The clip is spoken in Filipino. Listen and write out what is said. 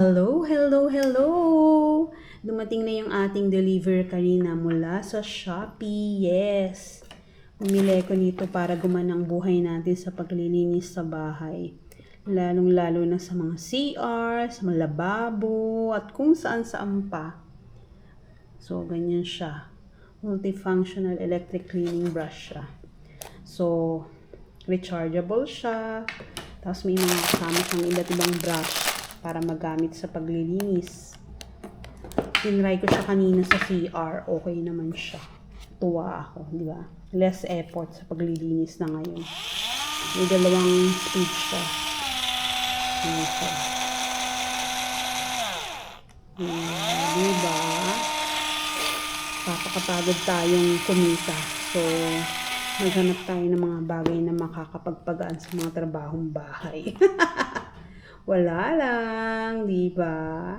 Hello, hello, hello! Dumating na yung ating deliver kanina mula sa Shopee. Yes! Bumili ko nito para gumanang buhay natin sa paglilinis sa bahay. Lalong-lalo na sa mga CR, sa mga lababo, at kung saan-saan pa. So, ganyan siya. Multifunctional electric cleaning brush siya. So, rechargeable siya. Tapos may mga kasama siyang iba't ibang brush para magamit sa paglilinis. Tinry ko siya kanina sa CR. Okay naman siya. Tuwa ako, di ba? Less effort sa paglilinis na ngayon. May dalawang speed siya. Ayan siya. Di ba? Papakapagod tayong kumita. So, maghanap tayo ng mga bagay na makakapagpagaan sa mga trabahong bahay. Wala lang, di ba?